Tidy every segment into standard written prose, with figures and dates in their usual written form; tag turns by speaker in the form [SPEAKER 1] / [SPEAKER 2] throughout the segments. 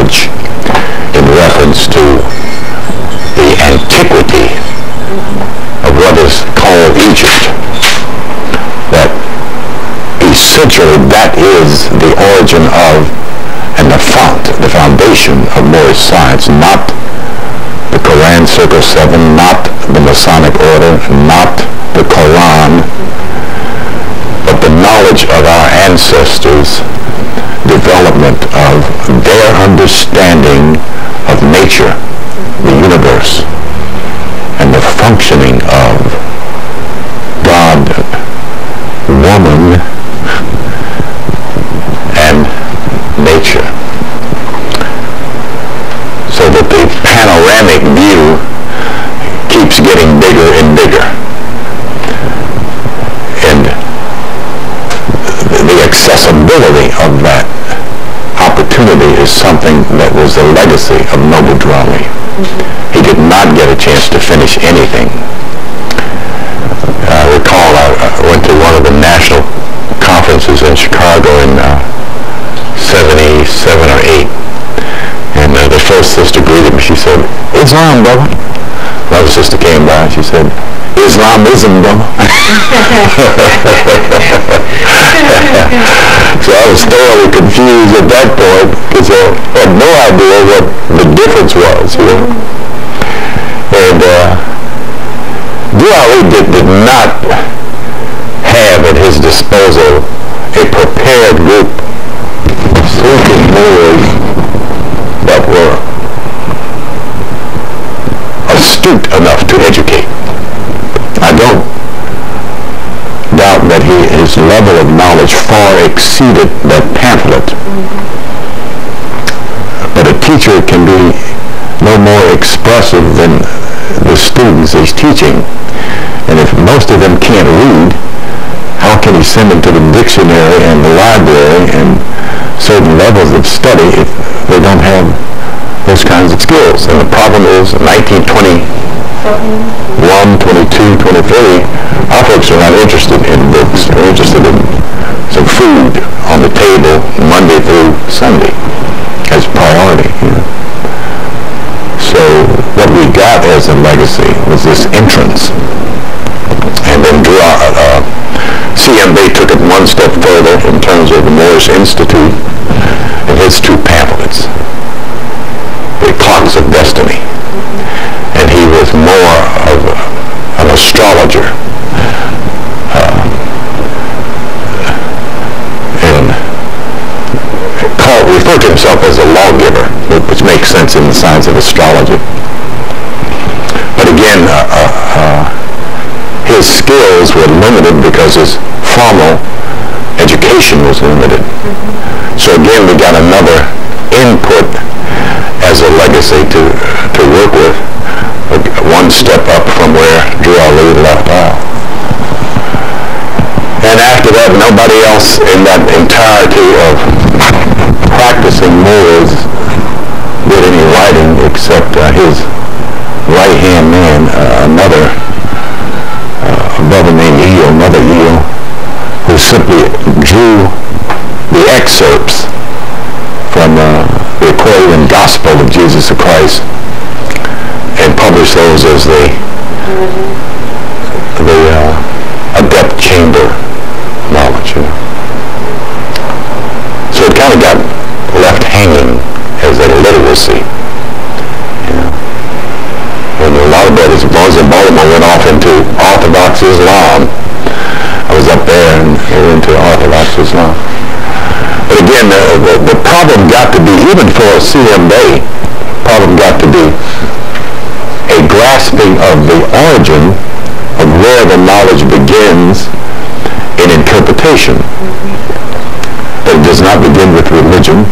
[SPEAKER 1] knowledge in reference to the antiquity of what is called Egypt. That essentially that is the origin of and the foundation of Moorish science, not the Quran, Circle 7, not the Masonic Order, not the Quran, but the knowledge of our ancestors, development of their understanding of nature, the universe, and the functioning of God, woman, and nature. So that the panoramic view keeps getting bigger and bigger. And the accessibility of that opportunity is something that was the legacy of Noble Drew Ali. He did not get a chance to finish anything. I recall I went to one of the national conferences in Chicago in 77 or 8. And the first sister greeted me. She said, "Islam, brother." Another sister came by and she said, "Islamism, brother." So I was thoroughly confused at that point because I had no idea what the difference was. You know? And Drew Ali did not have at his disposal a prepared group of sleeping Moors that were astute enough to educate. I don't doubt that his level of knowledge far exceeded that pamphlet. But a teacher can be no more expressive than the students he's teaching. And if most of them can't read, how can he send them to the dictionary and the library and certain levels of study if they don't have those kinds of skills? And the problem is, in 1921, 22, 23, our folks are not interested in books. They're interested in some food on the table Monday through Sunday as priority. You know? So what we got as a legacy was this entrance. And then CMB took it one step further in terms of the Moorish Institute and his two pamphlets, The Clocks of Destiny. And he was more of an astrologer. And referred to himself as a lawgiver, which makes sense in the science of astrology. But again, his skills were limited because his formal education was limited. So again, we got another input as a legacy to work with, one step up from where Drew Ali left off. And after that, nobody else in that entirety of practicing Moors did any writing except his right-hand man, another brother named Eel, Mother Eel, who simply drew the excerpts from the Aquarian Gospel of Jesus Christ and published those as the adept chamber knowledge. You know? So it kind of got left hanging as a literacy. You know? And a lot of brothers in Baltimore went off into Orthodox Islam. I was up there and they were into Orthodox Islam. But again, the problem got to be, even for a CMB, problem got to be a grasping of the origin of where the knowledge begins in interpretation. It does not begin with religion.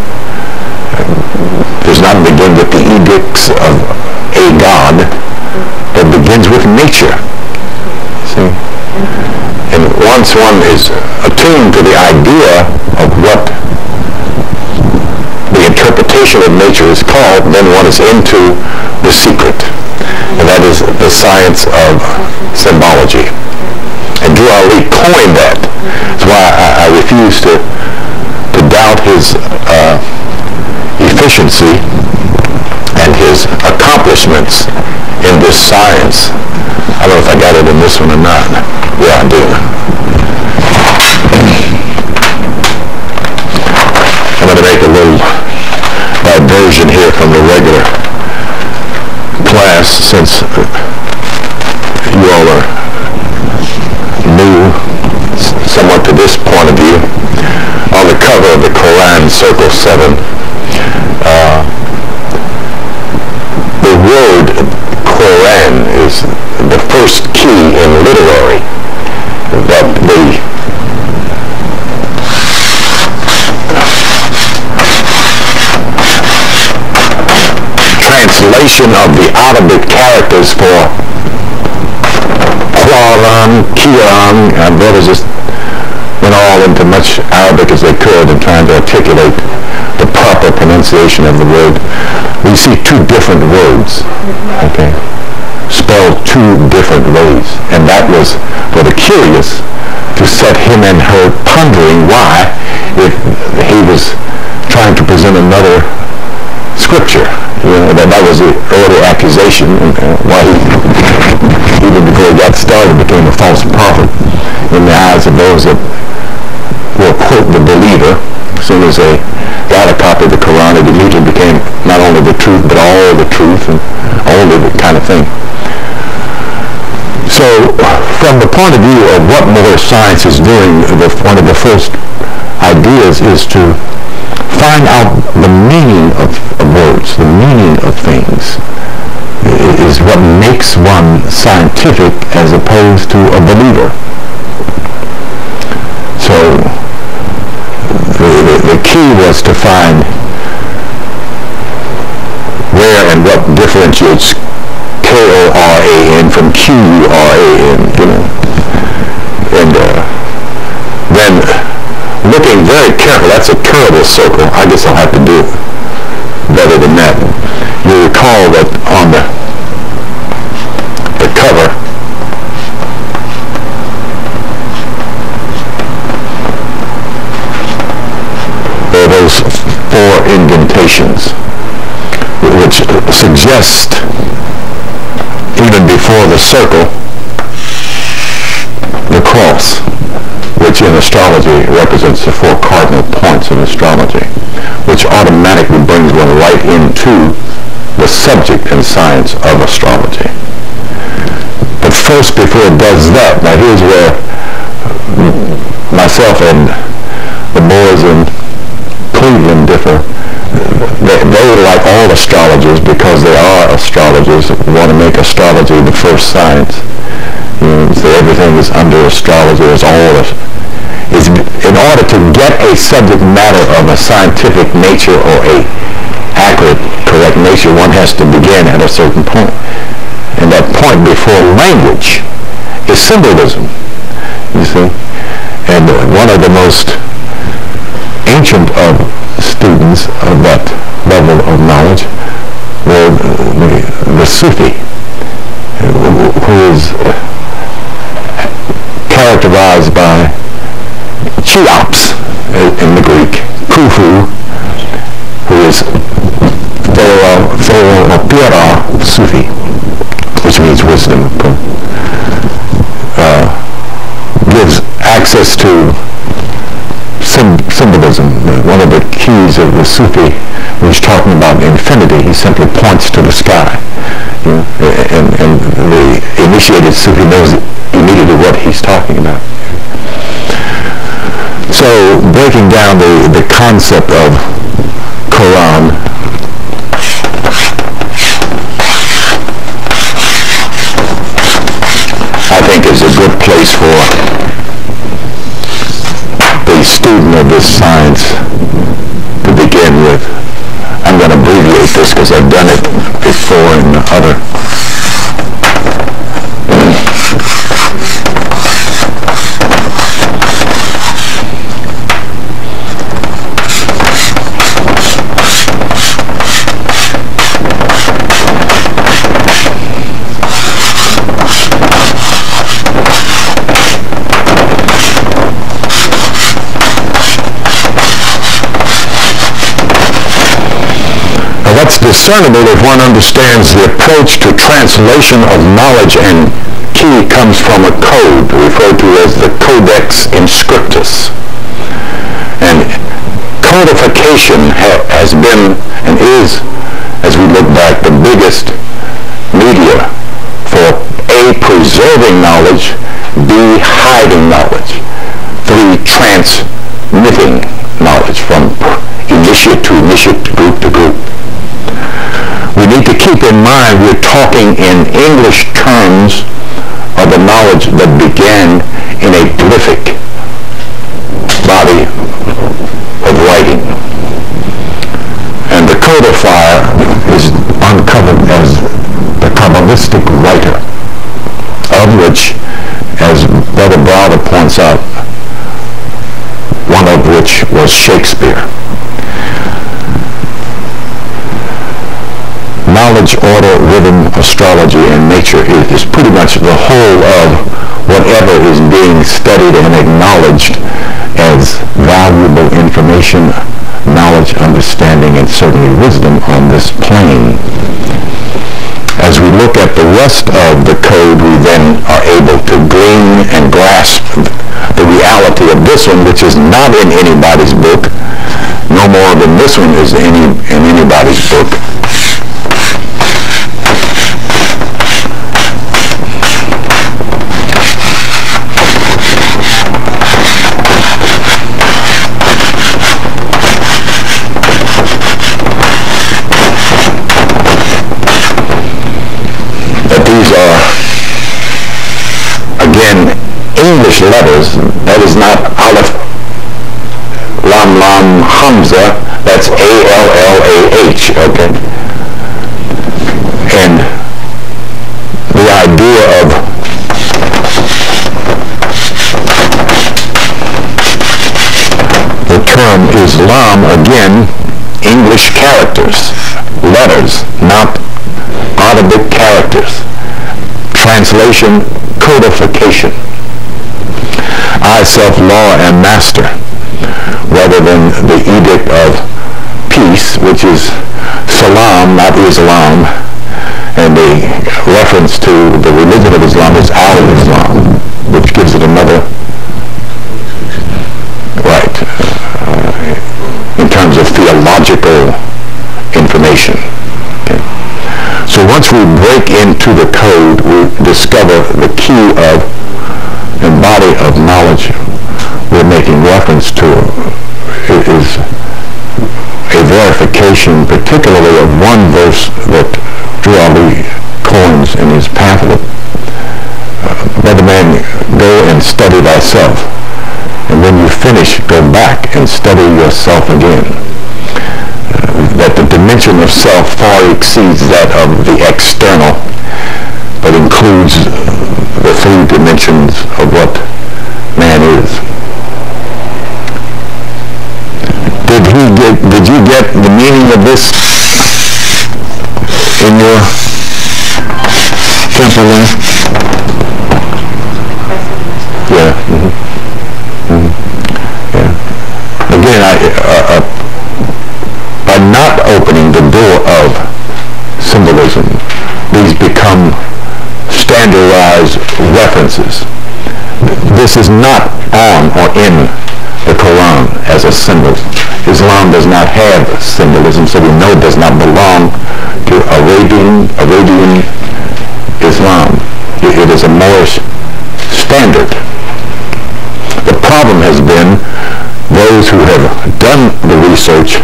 [SPEAKER 1] It does not begin with the edicts of a God. It begins with nature. See? And once one is attuned to the idea of what the interpretation of nature is called, then one is into the secret. And that is the science of symbology. And Drew Ali coined that. That's why I refuse to doubt his proficiency and his accomplishments in this science. I don't know if I got it in this one or not. Yeah, I do. I'm going to make a little diversion here from the regular class, since you all are new somewhat to this point of view. On the cover of the Quran, Circle 7, the word Quran is the first key in literary that the translation of the Arabic characters for Quran, Kiran, and brothers just went all into much Arabic as they could in trying to articulate the proper pronunciation of the word. We see two different words, okay, spelled two different ways, and that was for the curious to set him and her pondering why, if he was trying to present another scripture. That was the early accusation, why he, even before he got started, became a false prophet in the eyes of those that will quote the believer. As soon as they got a copy of the Quran, it immediately became not only the truth, but all the truth and only the kind of thing. So, from the point of view of what modern science is doing, one of the first ideas is to find out the meaning of words, the meaning of things, is what makes one scientific as opposed to a believer. So the key was to find where and what differentiates K-O-R-A-N from Q-U-R-A-N, and then looking very careful. That's a terrible circle. I guess I'll have to do better than that. You'll recall that on the cover, there are those four indentations, which suggest, even before the circle, the cross, which in astrology represents the four cardinal points in astrology, which automatically brings one right into the subject and science of astrology. But first, before it does that, now here's where myself and the boys in Cleveland differ. They, like all astrologers, because they are astrologers, want to make astrology the first science. So everything is under astrology, is in order to get a subject matter of a scientific nature or a accurate, correct nature, one has to begin at a certain point. And that point before language is symbolism, you see. And one of the most ancient of students of that level of knowledge were the Sufi, who is characterized by Cheops in the Greek, Khufu, who is Theopira Sufi, which means wisdom, gives access to symbolism. One of the keys of the Sufi, when he's talking about infinity, he simply points to the sky. And the initiated Sufi knows immediately what he's talking about. So, breaking down the concept of Quran, I think is a good place for the student of this science to begin with. I'm going to abbreviate this because I've done it before in other. discernible if one understands the approach to translation of knowledge and key comes from a code referred to as the Codex Inscriptus. And codification has been and is, as we look back, the biggest media for A, preserving knowledge, B, hiding knowledge, 3, transmitting knowledge from initiate to initiate, group to group. We need to keep in mind we're talking in English terms of a knowledge that began in a prolific body of writing. And the codifier is uncovered as the Kabbalistic writer, of which, as Brother Browder points out, one of which was Shakespeare. Knowledge, order, rhythm, astrology, and nature is pretty much the whole of whatever is being studied and acknowledged as valuable information, knowledge, understanding, and certainly wisdom on this plane. As we look at the rest of the code, we then are able to glean and grasp the reality of this one, which is not in anybody's book, no more than this one is in anybody's book. English letters, that is not Aleph, Lam, Lam, Hamza, that's A-L-L-A-H, okay? And the idea of the term Islam, again, English characters, letters, not Arabic characters. Translation, codification. I, self, law, and master, rather than the edict of peace, which is salam, not Islam, and the reference to the religion of Islam is al-Islam, which gives it another, right, in terms of theological information. Okay. So once we break into the code, we discover the key of and body of knowledge we're making reference to is a verification, particularly of one verse that Drew Ali coins in his pamphlet. Brother man, go and study thyself, and when you finish, go back and study yourself again. That the dimension of self far exceeds that of the external, but includes the 3 dimensions of what man is. Did you get the meaning of this in your temple there? Yeah. Mm-hmm. Mm-hmm. Yeah. Again, by not opening the door of symbolism, these become standardized references. This is not on or in the Quran as a symbol. Islam does not have symbolism, so we know it does not belong to Arabian Islam. It is a Moorish standard. The problem has been those who have done the research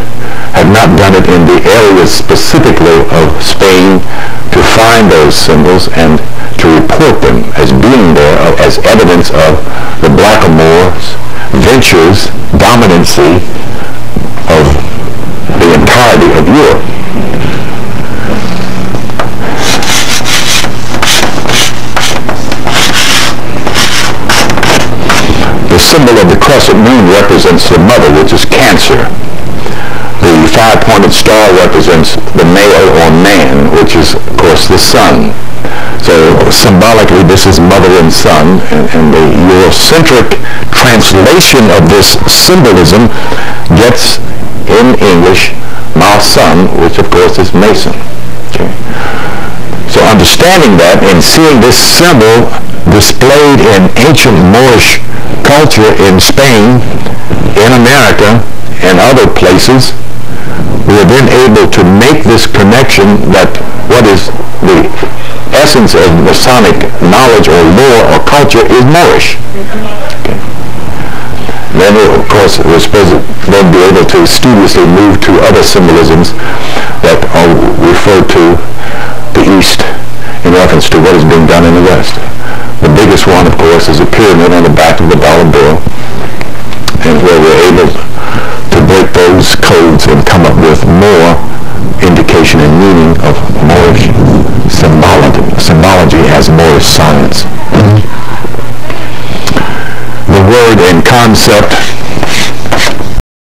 [SPEAKER 1] have not done it in the areas specifically of Spain to find those symbols and to report them as being there as evidence of the blackamoors' ventures, dominancy of the entirety of Europe. The symbol of the crescent moon represents the mother, which is Cancer. The 5-pointed star represents the male or man, which is, of course, the sun. So symbolically, this is mother and son, and the Eurocentric translation of this symbolism gets, in English, Mason, which of course is Mason. Okay. So understanding that and seeing this symbol displayed in ancient Moorish culture in Spain, in America, and other places, we are then able to make this connection that what is the essence of Masonic knowledge or lore or culture is Moorish. Okay. Then, of course, we're supposed to then be able to studiously move to other symbolisms that are referred to the East in reference to what is being done in the West. The biggest one, of course, is a pyramid on the back of the dollar bill, and where we're able to break those codes and come up with more indication and meaning of Moorish symbology as Moorish science.